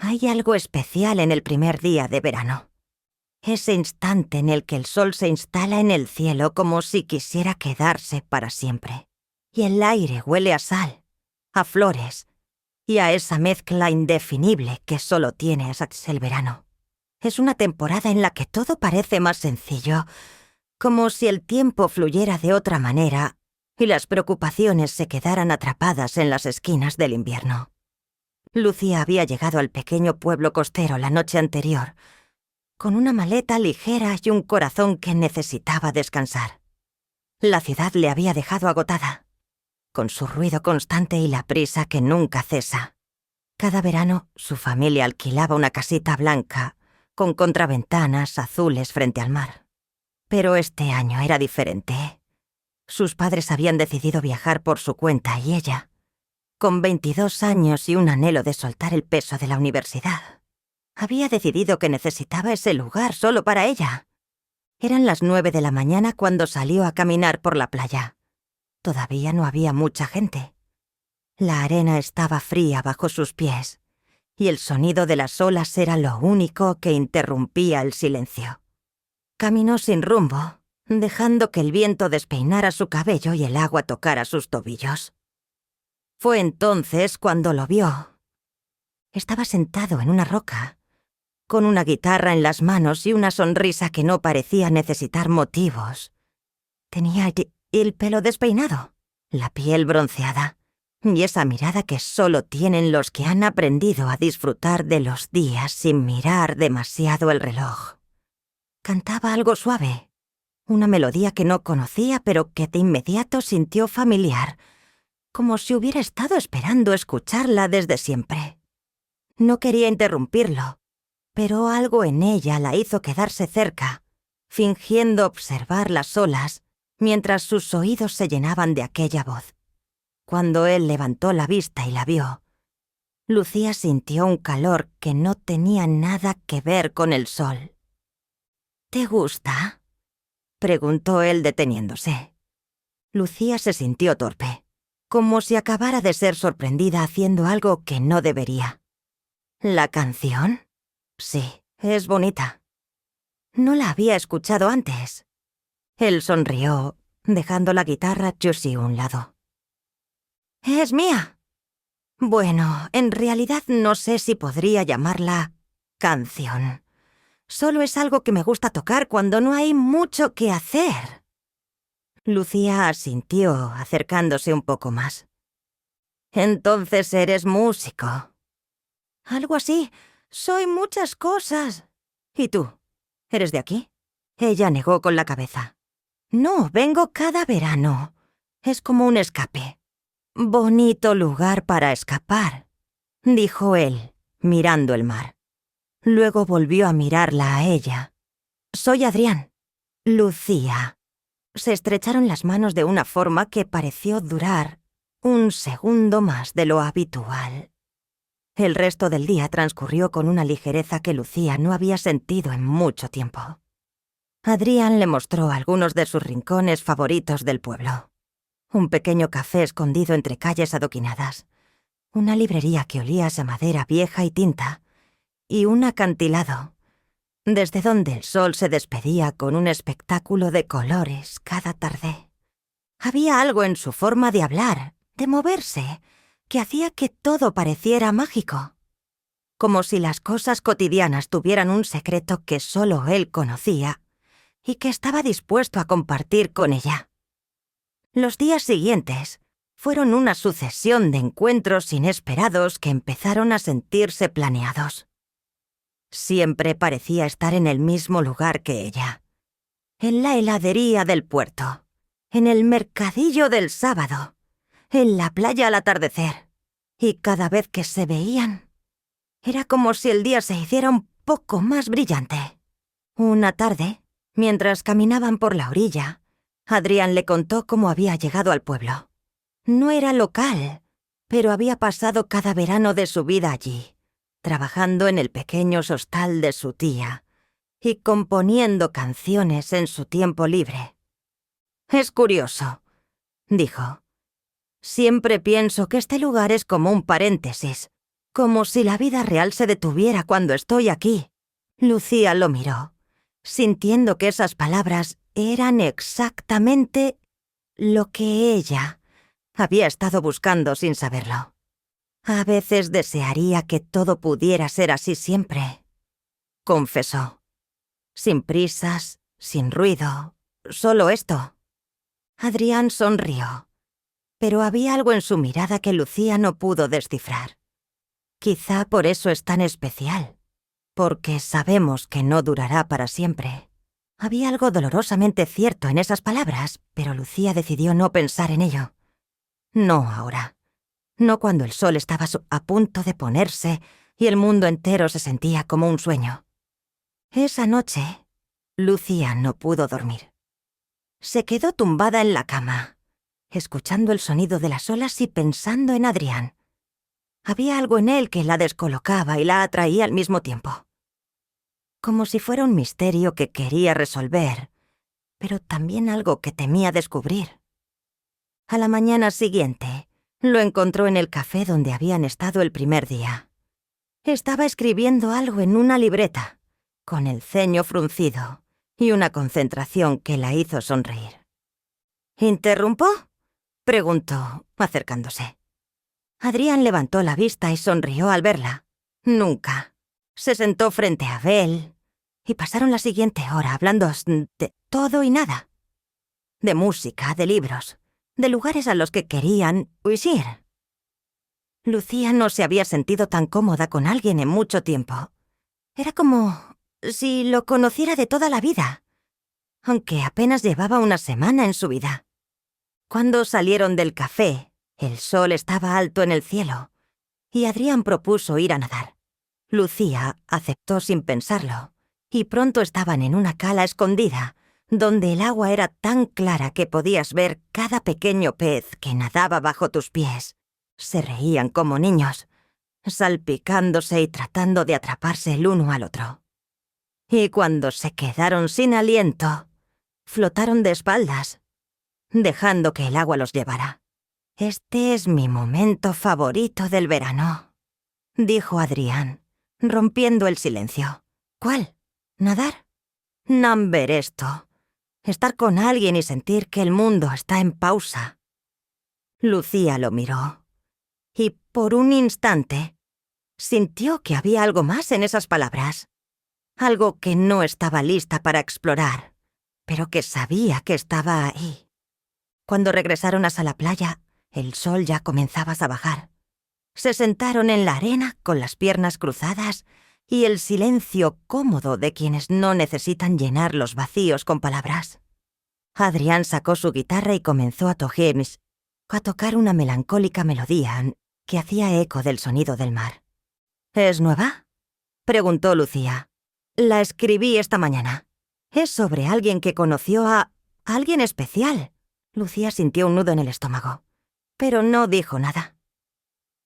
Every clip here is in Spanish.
Hay algo especial en el primer día de verano. Ese instante en el que el sol se instala en el cielo como si quisiera quedarse para siempre. Y el aire huele a sal, a flores y a esa mezcla indefinible que solo tiene el verano. Es una temporada en la que todo parece más sencillo, como si el tiempo fluyera de otra manera y las preocupaciones se quedaran atrapadas en las esquinas del invierno. Lucía había llegado al pequeño pueblo costero la noche anterior, con una maleta ligera y un corazón que necesitaba descansar. La ciudad le había dejado agotada, con su ruido constante y la prisa que nunca cesa. Cada verano, su familia alquilaba una casita blanca, con contraventanas azules frente al mar. Pero este año era diferente. Sus padres habían decidido viajar por su cuenta y ella, con 22 años y un anhelo de soltar el peso de la universidad, había decidido que necesitaba ese lugar solo para ella. Eran las 9 de la mañana cuando salió a caminar por la playa. Todavía no había mucha gente. La arena estaba fría bajo sus pies, y el sonido de las olas era lo único que interrumpía el silencio. Caminó sin rumbo, dejando que el viento despeinara su cabello y el agua tocara sus tobillos. Fue entonces cuando lo vio. Estaba sentado en una roca, con una guitarra en las manos y una sonrisa que no parecía necesitar motivos. Tenía el pelo despeinado, la piel bronceada, y esa mirada que solo tienen los que han aprendido a disfrutar de los días sin mirar demasiado el reloj. Cantaba algo suave, una melodía que no conocía pero que de inmediato sintió familiar, como si hubiera estado esperando escucharla desde siempre. No quería interrumpirlo, pero algo en ella la hizo quedarse cerca, fingiendo observar las olas mientras sus oídos se llenaban de aquella voz. Cuando él levantó la vista y la vio, Lucía sintió un calor que no tenía nada que ver con el sol. «¿Te gusta?», preguntó él deteniéndose. Lucía se sintió torpe, como si acabara de ser sorprendida haciendo algo que no debería. «¿La canción? Sí, es bonita. No la había escuchado antes». Él sonrió, dejando la guitarra Jussi a un lado. «Es mía». Bueno, en realidad no sé si podría llamarla canción. Solo es algo que me gusta tocar cuando no hay mucho que hacer. Lucía asintió, acercándose un poco más. «Entonces eres músico». «Algo así. Soy muchas cosas». «¿Y tú? ¿Eres de aquí?». Ella negó con la cabeza. «No, vengo cada verano. Es como un escape». «Bonito lugar para escapar», dijo él, mirando el mar. Luego volvió a mirarla a ella. «Soy Adrián». «Lucía». Se estrecharon las manos de una forma que pareció durar un segundo más de lo habitual. El resto del día transcurrió con una ligereza que Lucía no había sentido en mucho tiempo. Adrián le mostró algunos de sus rincones favoritos del pueblo. Un pequeño café escondido entre calles adoquinadas, una librería que olía a madera vieja y tinta, y un acantilado, desde donde el sol se despedía con un espectáculo de colores cada tarde. Había algo en su forma de hablar, de moverse, que hacía que todo pareciera mágico, como si las cosas cotidianas tuvieran un secreto que solo él conocía y que estaba dispuesto a compartir con ella. Los días siguientes fueron una sucesión de encuentros inesperados que empezaron a sentirse planeados. Siempre parecía estar en el mismo lugar que ella, en la heladería del puerto, en el mercadillo del sábado, en la playa al atardecer, y cada vez que se veían, era como si el día se hiciera un poco más brillante. Una tarde, mientras caminaban por la orilla, Adrián le contó cómo había llegado al pueblo. No era local, pero había pasado cada verano de su vida allí, trabajando en el pequeño hostal de su tía y componiendo canciones en su tiempo libre. «Es curioso», dijo. «Siempre pienso que este lugar es como un paréntesis, Como si la vida real se detuviera cuando estoy aquí. Lucía lo miró, sintiendo que esas palabras eran exactamente lo que ella había estado buscando sin saberlo. A veces desearía que todo pudiera ser así siempre, confesó. Sin prisas, sin ruido, solo esto. Adrián sonrió, pero había algo en su mirada que Lucía no pudo descifrar. Quizá por eso es tan especial, porque sabemos que no durará para siempre. Había algo dolorosamente cierto en esas palabras, pero Lucía decidió no pensar en ello. No ahora. No cuando el sol estaba a punto de ponerse y el mundo entero se sentía como un sueño. Esa noche, Lucía no pudo dormir. Se quedó tumbada en la cama, escuchando el sonido de las olas y pensando en Adrián. Había algo en él que la descolocaba y la atraía al mismo tiempo. Como si fuera un misterio que quería resolver, pero también algo que temía descubrir. A la mañana siguiente, lo encontró en el café donde habían estado el primer día. Estaba escribiendo algo en una libreta, con el ceño fruncido y una concentración que la hizo sonreír. ¿Interrumpo?, preguntó, acercándose. Adrián levantó la vista y sonrió al verla. Nunca. Se sentó frente a Abel y pasaron la siguiente hora hablando de todo y nada. De música, de libros, de lugares a los que querían ir. Lucía no se había sentido tan cómoda con alguien en mucho tiempo. Era como si lo conociera de toda la vida, aunque apenas llevaba una semana en su vida. Cuando salieron del café, el sol estaba alto en el cielo, y Adrián propuso ir a nadar. Lucía aceptó sin pensarlo, y pronto estaban en una cala escondida, donde el agua era tan clara que podías ver cada pequeño pez que nadaba bajo tus pies. Se reían como niños, salpicándose y tratando de atraparse el uno al otro. Y cuando se quedaron sin aliento, flotaron de espaldas, dejando que el agua los llevara. «Este es mi momento favorito del verano», dijo Adrián, rompiendo el silencio. «¿Cuál? ¿Nadar? No ver esto. Estar con alguien y sentir que el mundo está en pausa». Lucía lo miró, y por un instante sintió que había algo más en esas palabras. Algo que no estaba lista para explorar, pero que sabía que estaba ahí. Cuando regresaron hasta la playa, el sol ya comenzaba a bajar. Se sentaron en la arena con las piernas cruzadas y el silencio cómodo de quienes no necesitan llenar los vacíos con palabras. Adrián sacó su guitarra y comenzó a tocar una melancólica melodía que hacía eco del sonido del mar. «¿Es nueva?», preguntó Lucía. «La escribí esta mañana. Es sobre alguien que conoció a alguien especial». Lucía sintió un nudo en el estómago, pero no dijo nada.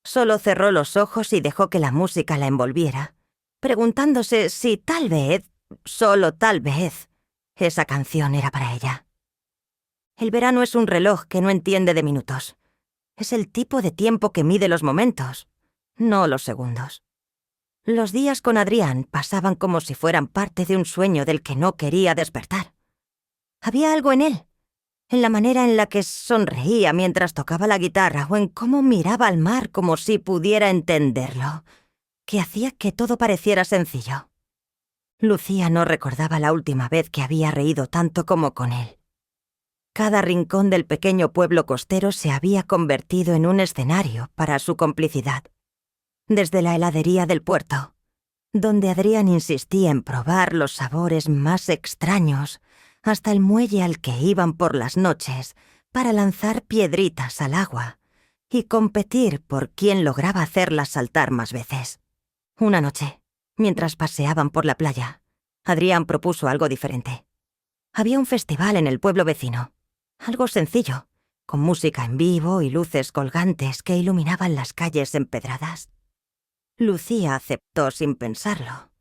Solo cerró los ojos y dejó que la música la envolviera, preguntándose si tal vez, solo tal vez, esa canción era para ella. El verano es un reloj que no entiende de minutos. Es el tipo de tiempo que mide los momentos, no los segundos. Los días con Adrián pasaban como si fueran parte de un sueño del que no quería despertar. Había algo en él, en la manera en la que sonreía mientras tocaba la guitarra o en cómo miraba al mar como si pudiera entenderlo, que hacía que todo pareciera sencillo. Lucía no recordaba la última vez que había reído tanto como con él. Cada rincón del pequeño pueblo costero se había convertido en un escenario para su complicidad. Desde la heladería del puerto, donde Adrián insistía en probar los sabores más extraños, hasta el muelle al que iban por las noches para lanzar piedritas al agua y competir por quién lograba hacerlas saltar más veces. Una noche, mientras paseaban por la playa, Adrián propuso algo diferente. Había un festival en el pueblo vecino, algo sencillo, con música en vivo y luces colgantes que iluminaban las calles empedradas. Lucía aceptó sin pensarlo.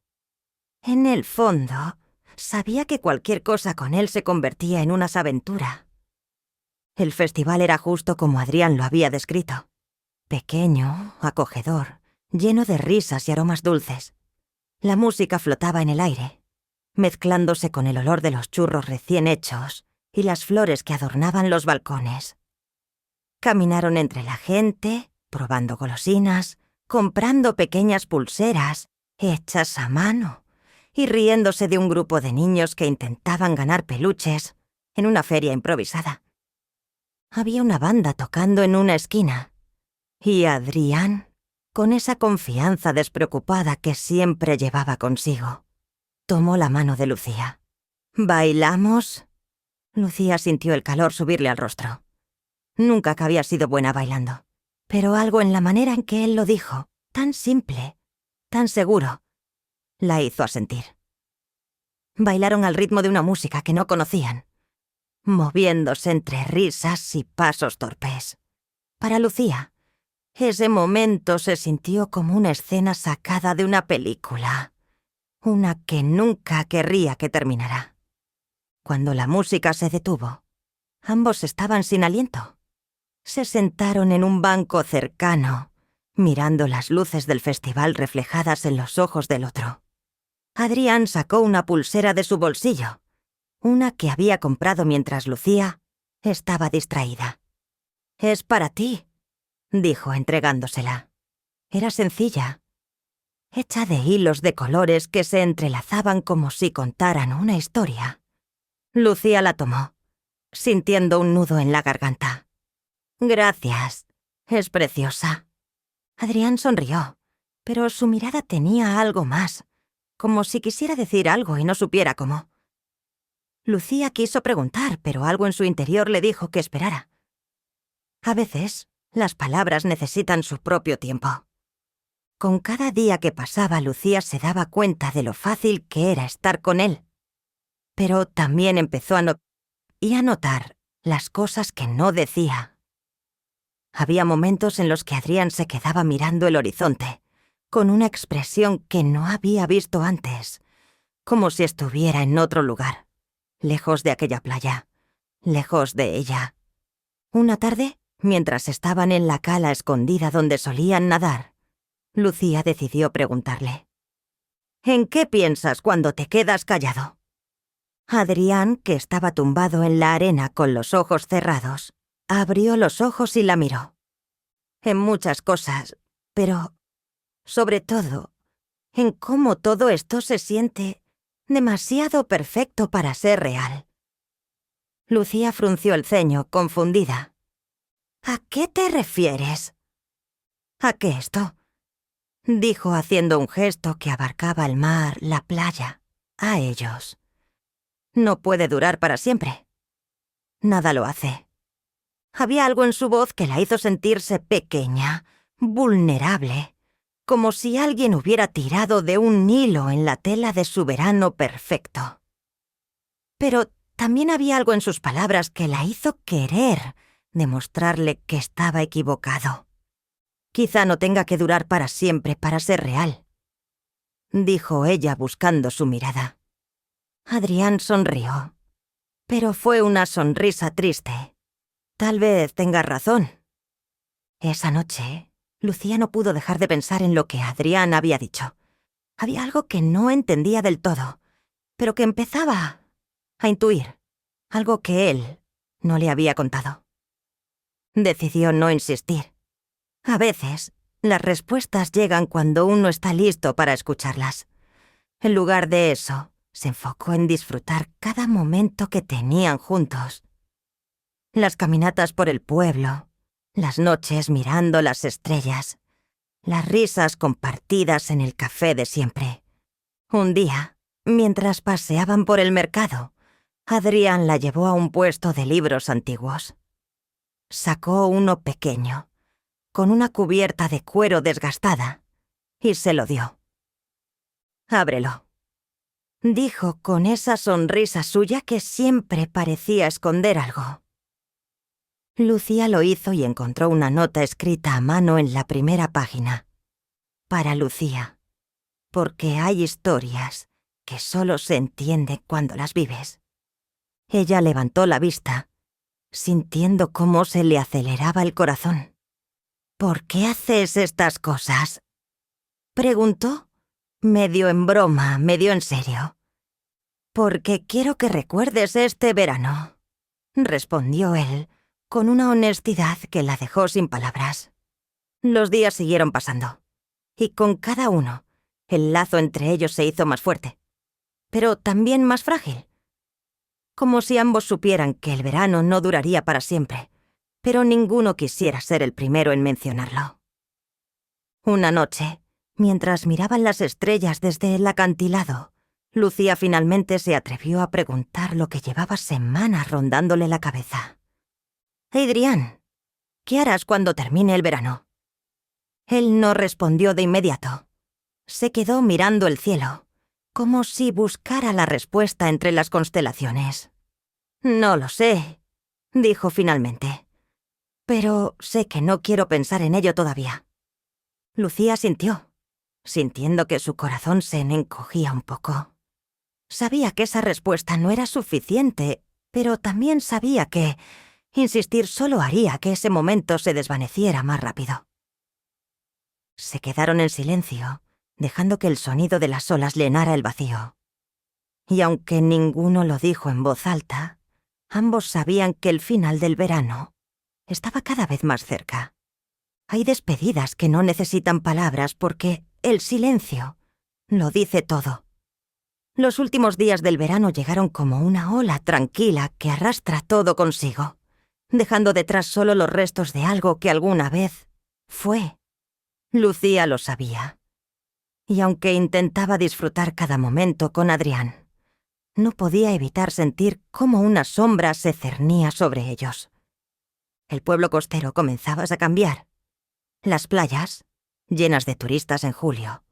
En el fondo, sabía que cualquier cosa con él se convertía en una aventura. El festival era justo como Adrián lo había descrito. Pequeño, acogedor, lleno de risas y aromas dulces. La música flotaba en el aire, mezclándose con el olor de los churros recién hechos y las flores que adornaban los balcones. Caminaron entre la gente, probando golosinas, comprando pequeñas pulseras hechas a mano y riéndose de un grupo de niños que intentaban ganar peluches en una feria improvisada. Había una banda tocando en una esquina y Adrián, con esa confianza despreocupada que siempre llevaba consigo, tomó la mano de Lucía. ¿Bailamos? Lucía sintió el calor subirle al rostro. Nunca que había sido buena bailando, pero algo en la manera en que él lo dijo, tan simple, tan seguro, la hizo asentir. Bailaron al ritmo de una música que no conocían, moviéndose entre risas y pasos torpes. Para Lucía, ese momento se sintió como una escena sacada de una película, una que nunca querría que terminara. Cuando la música se detuvo, ambos estaban sin aliento. Se sentaron en un banco cercano, mirando las luces del festival reflejadas en los ojos del otro. Adrián sacó una pulsera de su bolsillo, una que había comprado mientras Lucía estaba distraída. «Es para ti», dijo entregándosela. Era sencilla, hecha de hilos de colores que se entrelazaban como si contaran una historia. Lucía la tomó, sintiendo un nudo en la garganta. «Gracias, es preciosa». Adrián sonrió, pero su mirada tenía algo más, como si quisiera decir algo y no supiera cómo. Lucía quiso preguntar, pero algo en su interior le dijo que esperara. A veces, las palabras necesitan su propio tiempo. Con cada día que pasaba, Lucía se daba cuenta de lo fácil que era estar con él. Pero también empezó a notar las cosas que no decía. Había momentos en los que Adrián se quedaba mirando el horizonte, con una expresión que no había visto antes, como si estuviera en otro lugar, lejos de aquella playa, lejos de ella. Una tarde, mientras estaban en la cala escondida donde solían nadar, Lucía decidió preguntarle: «¿En qué piensas cuando te quedas callado?» Adrián, que estaba tumbado en la arena con los ojos cerrados, abrió los ojos y la miró. «En muchas cosas, pero, sobre todo, en cómo todo esto se siente demasiado perfecto para ser real». Lucía frunció el ceño, confundida. «¿A qué te refieres?» «¿A qué esto?», dijo haciendo un gesto que abarcaba el mar, la playa, a ellos. «No puede durar para siempre. Nada lo hace». Había algo en su voz que la hizo sentirse pequeña, vulnerable, como si alguien hubiera tirado de un hilo en la tela de su verano perfecto. Pero también había algo en sus palabras que la hizo querer demostrarle que estaba equivocado. «Quizá no tenga que durar para siempre para ser real», dijo ella buscando su mirada. Adrián sonrió, pero fue una sonrisa triste. «Tal vez tengas razón». Esa noche, Lucía no pudo dejar de pensar en lo que Adrián había dicho. Había algo que no entendía del todo, pero que empezaba a intuir, algo que él no le había contado. Decidió no insistir. A veces, las respuestas llegan cuando uno está listo para escucharlas. En lugar de eso, se enfocó en disfrutar cada momento que tenían juntos. Las caminatas por el pueblo, las noches mirando las estrellas, las risas compartidas en el café de siempre. Un día, mientras paseaban por el mercado, Adrián la llevó a un puesto de libros antiguos. Sacó uno pequeño, con una cubierta de cuero desgastada, y se lo dio. «Ábrelo», dijo con esa sonrisa suya que siempre parecía esconder algo. Lucía lo hizo y encontró una nota escrita a mano en la primera página. «Para Lucía, porque hay historias que solo se entiende cuando las vives». Ella levantó la vista, sintiendo cómo se le aceleraba el corazón. «¿Por qué haces estas cosas?», Preguntó, medio en broma, medio en serio. «Porque quiero que recuerdes este verano», respondió él, con una honestidad que la dejó sin palabras. Los días siguieron pasando, y con cada uno, el lazo entre ellos se hizo más fuerte, pero también más frágil. Como si ambos supieran que el verano no duraría para siempre, pero ninguno quisiera ser el primero en mencionarlo. Una noche, mientras miraban las estrellas desde el acantilado, Lucía finalmente se atrevió a preguntar lo que llevaba semanas rondándole la cabeza. «Adrián, ¿qué harás cuando termine el verano?» Él no respondió de inmediato. Se quedó mirando el cielo, como si buscara la respuesta entre las constelaciones. «No lo sé», dijo finalmente. «Pero sé que no quiero pensar en ello todavía». Lucía sintió, sintiendo que su corazón se encogía un poco. Sabía que esa respuesta no era suficiente, pero también sabía que insistir solo haría que ese momento se desvaneciera más rápido. Se quedaron en silencio, dejando que el sonido de las olas llenara el vacío. Y aunque ninguno lo dijo en voz alta, ambos sabían que el final del verano estaba cada vez más cerca. Hay despedidas que no necesitan palabras porque el silencio lo dice todo. Los últimos días del verano llegaron como una ola tranquila que arrastra todo consigo, dejando detrás solo los restos de algo que alguna vez fue. Lucía lo sabía. Y aunque intentaba disfrutar cada momento con Adrián, no podía evitar sentir cómo una sombra se cernía sobre ellos. El pueblo costero comenzaba a cambiar. Las playas, llenas de turistas en julio,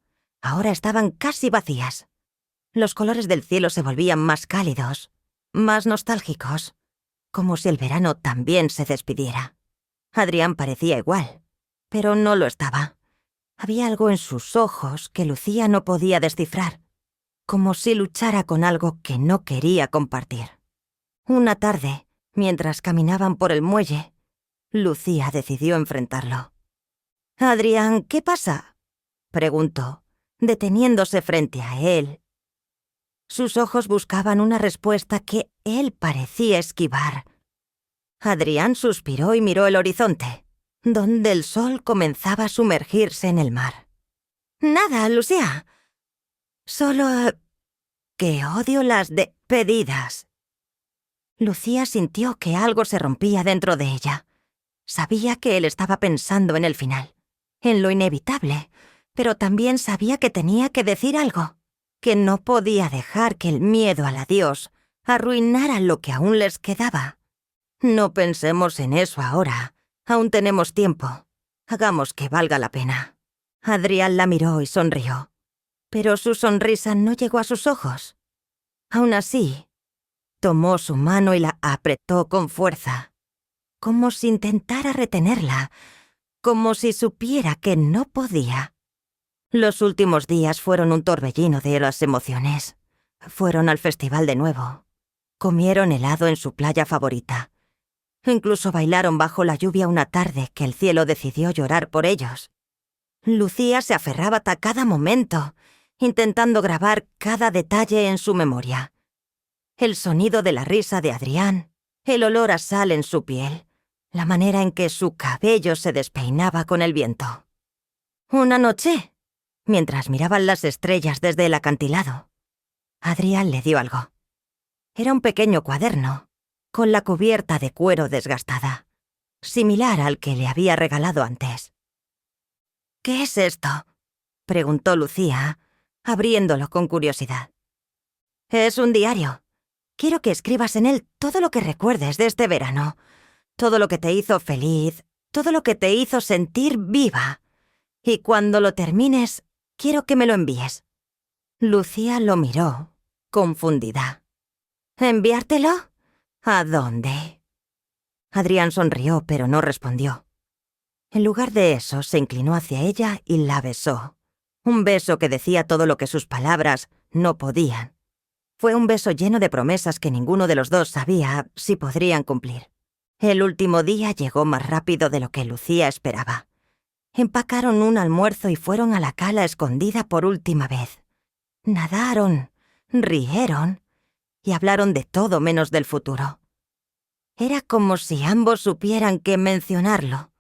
ahora estaban casi vacías. Los colores del cielo se volvían más cálidos, más nostálgicos, como si el verano también se despidiera. Adrián parecía igual, pero no lo estaba. Había algo en sus ojos que Lucía no podía descifrar, como si luchara con algo que no quería compartir. Una tarde, mientras caminaban por el muelle, Lucía decidió enfrentarlo. «Adrián, ¿qué pasa?», preguntó, deteniéndose frente a él. Sus ojos buscaban una respuesta que él parecía esquivar. Adrián suspiró y miró el horizonte, donde el sol comenzaba a sumergirse en el mar. «Nada, Lucía. Solo que odio las despedidas». Lucía sintió que algo se rompía dentro de ella. Sabía que él estaba pensando en el final, en lo inevitable, pero también sabía que tenía que decir algo, que no podía dejar que el miedo al adiós arruinara lo que aún les quedaba. «No pensemos en eso ahora. Aún tenemos tiempo. Hagamos que valga la pena». Adrián la miró y sonrió, pero su sonrisa no llegó a sus ojos. Aún así, tomó su mano y la apretó con fuerza, como si intentara retenerla, como si supiera que no podía. Los últimos días fueron un torbellino de las emociones. Fueron al festival de nuevo. Comieron helado en su playa favorita. Incluso bailaron bajo la lluvia una tarde que el cielo decidió llorar por ellos. Lucía se aferraba a cada momento, intentando grabar cada detalle en su memoria. El sonido de la risa de Adrián, el olor a sal en su piel, la manera en que su cabello se despeinaba con el viento. Una noche, mientras miraban las estrellas desde el acantilado, Adrián le dio algo. Era un pequeño cuaderno, con la cubierta de cuero desgastada, similar al que le había regalado antes. «¿Qué es esto?», preguntó Lucía, abriéndolo con curiosidad. «Es un diario. Quiero que escribas en él todo lo que recuerdes de este verano, todo lo que te hizo feliz, todo lo que te hizo sentir viva. Y cuando lo termines, quiero que me lo envíes». Lucía lo miró, confundida. «¿Enviártelo? ¿A dónde?». Adrián sonrió, pero no respondió. En lugar de eso, se inclinó hacia ella y la besó. Un beso que decía todo lo que sus palabras no podían. Fue un beso lleno de promesas que ninguno de los dos sabía si podrían cumplir. El último día llegó más rápido de lo que Lucía esperaba. Empacaron un almuerzo y fueron a la cala escondida por última vez. Nadaron, rieron y hablaron de todo menos del futuro. Era como si ambos supieran que mencionarlo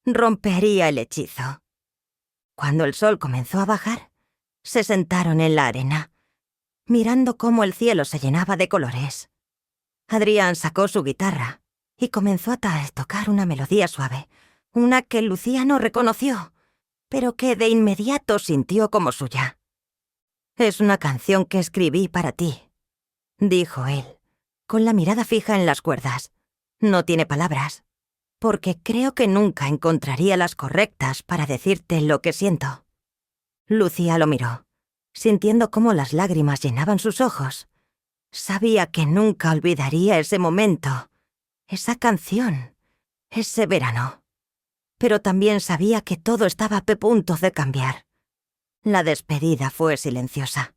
rompería el hechizo. Cuando el sol comenzó a bajar, se sentaron en la arena, mirando cómo el cielo se llenaba de colores. Adrián sacó su guitarra y comenzó a tocar una melodía suave, una que Lucía no reconoció, pero que de inmediato sintió como suya. «Es una canción que escribí para ti», dijo él, con la mirada fija en las cuerdas. «No tiene palabras, porque creo que nunca encontraría las correctas para decirte lo que siento». Lucía lo miró, sintiendo cómo las lágrimas llenaban sus ojos. Sabía que nunca olvidaría ese momento, esa canción, ese verano. Pero también sabía que todo estaba a punto de cambiar. La despedida fue silenciosa.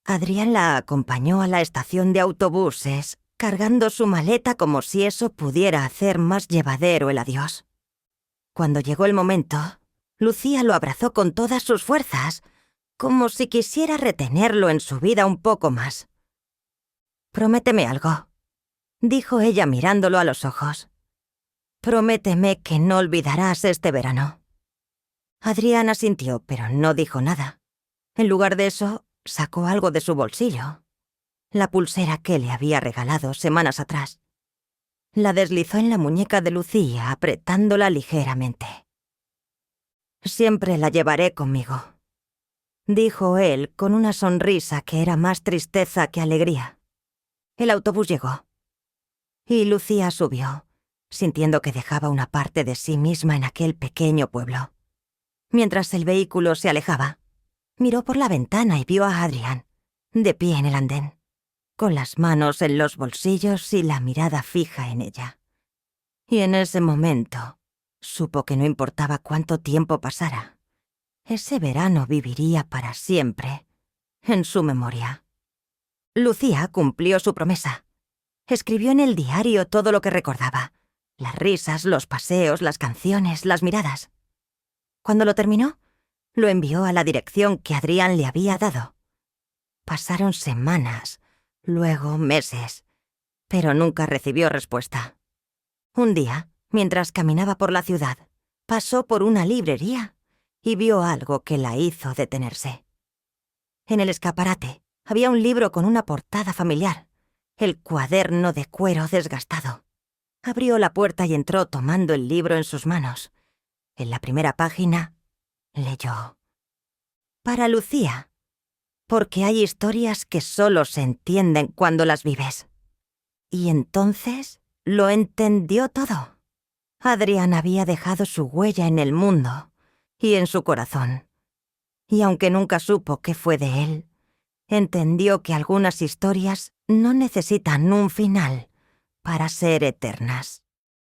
Adrián la acompañó a la estación de autobuses, cargando su maleta como si eso pudiera hacer más llevadero el adiós. Cuando llegó el momento, Lucía lo abrazó con todas sus fuerzas, como si quisiera retenerlo en su vida un poco más. «Prométeme algo», dijo ella mirándolo a los ojos. «Prométeme que no olvidarás este verano». Adrián asintió, pero no dijo nada. En lugar de eso, sacó algo de su bolsillo. La pulsera que le había regalado semanas atrás. La deslizó en la muñeca de Lucía, apretándola ligeramente. «Siempre la llevaré conmigo», dijo él con una sonrisa que era más tristeza que alegría. El autobús llegó. Y Lucía subió, sintiendo que dejaba una parte de sí misma en aquel pequeño pueblo. Mientras el vehículo se alejaba, miró por la ventana y vio a Adrián, de pie en el andén, con las manos en los bolsillos y la mirada fija en ella. Y en ese momento, supo que no importaba cuánto tiempo pasara, ese verano viviría para siempre en su memoria. Lucía cumplió su promesa. Escribió en el diario todo lo que recordaba, las risas, los paseos, las canciones, las miradas. Cuando lo terminó, lo envió a la dirección que Adrián le había dado. Pasaron semanas, luego meses, pero nunca recibió respuesta. Un día, mientras caminaba por la ciudad, pasó por una librería y vio algo que la hizo detenerse. En el escaparate había un libro con una portada familiar, el cuaderno de cuero desgastado. Abrió la puerta y entró tomando el libro en sus manos. En la primera página, leyó: «Para Lucía, porque hay historias que solo se entienden cuando las vives». Y entonces lo entendió todo. Adrián había dejado su huella en el mundo y en su corazón. Y aunque nunca supo qué fue de él, entendió que algunas historias no necesitan un final para ser eternas.